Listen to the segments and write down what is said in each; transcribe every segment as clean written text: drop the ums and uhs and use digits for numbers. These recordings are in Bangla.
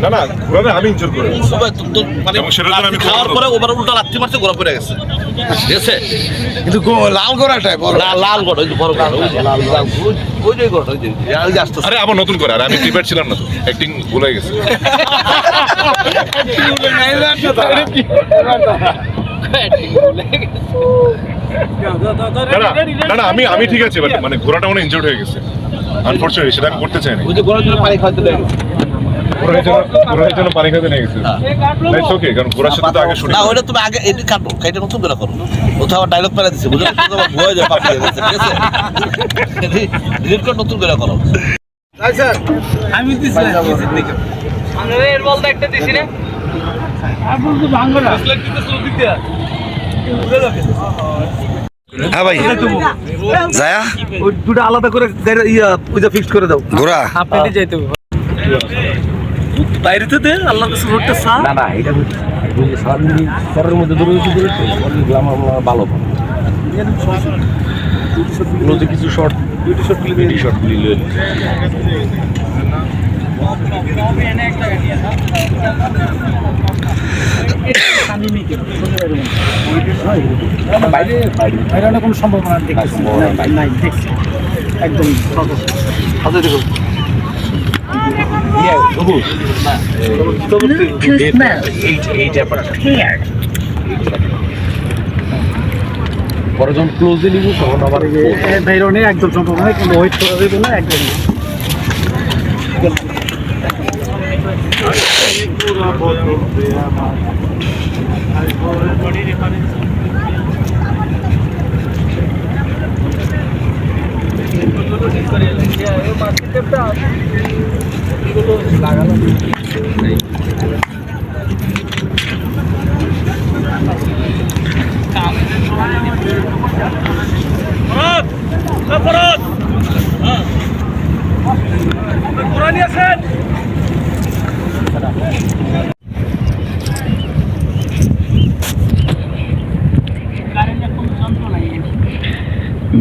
না না ঘোরা আমি ইনজয় করি মানে এবং সেটার জন্য আমি খাওয়ার পরে ওবার উল্টা লাথি মারছে ঘোরা পড়ে গেছে ঠিক আছে কিন্তু লাল গোড়াটাই বড় লাল গড় ওই যে বড় গড় ওই যে লাল লাল ওই যে গড় ওই যে আসতে আরে আবার নতুন করে আরে আমি প্রিপেয়ার ছিলাম না তো অ্যাক্টিং ভুলে গেছে না না আমি ঠিক আছে বাট মানে ঘোরাটা অনেক ইনজয়েড হয়ে গেছে আনফরচুনেটলি সেটা আমি করতে চাইনি ওই যে ঘোরার জন্য পানি খাওয়াতে লাগে ঘোরার জন্য পানি খেতে নিয়ে গেছে ইটস ওকে কারণ ঘোরার সাথে তো আগে শুনি না ওইটা তুমি আগে এটি কাটো কাইটা নতুন করে করো ওটা আবার ডায়লগ মেরে দিছে বুঝলে তো আবার ভয় যায় পাপি হয়ে গেছে ঠিক আছে ডিলিট করে নতুন করে করো আমি দিছি আমরা এর বলটা একটা দিছি না আর বলতে ভাঙবো না আসলে দিতে শুরু দিতে হ্যাঁ ভাই যায়া ওই দুটো আলাদা করে ওইটা ফিক্স করে দাও ঘোরা আপনাদের যাইতে হবে বাইরে তো দে আল্লাহর কাছে রোডটা সা না না এটা বুঝলি সারাদিন পরের মধ্যে দূরে দূরে আমার ভালো ক্লোজে কিছু শর্ট বিউটি শর্ট গুলি লইল বাইরে বাইরে কোনো সম্ভাবনা দেখছি নাই দেখছি একদম আচ্ছা দেখো পরে যখন ক্লোজে নিব তখন আবার বাইরে একদম সম্ভাবনা কিন্তু ওয়েট করা যাবে না একদম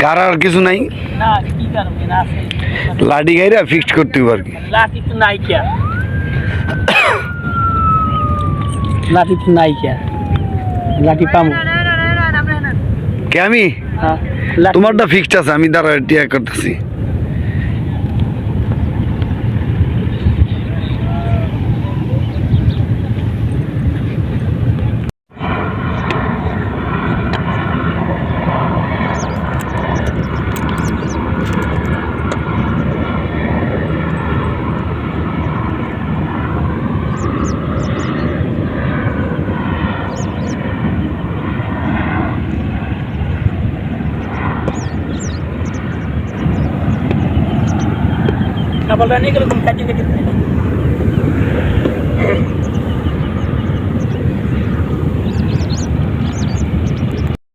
গাড়ার কিছু নাই না কি কারণে না আছে লাডি গাইরা ফিক্সড করতে হবে আর কি লাঠি তো নাই কিয়া লাঠি তো নাই কিয়া লাঠি পামু কে আমি হ্যাঁ তোমারটা ফিক্সড আছে আমি দাঁড়া টিয়া করতেছি kapal ini kalau kaji dikit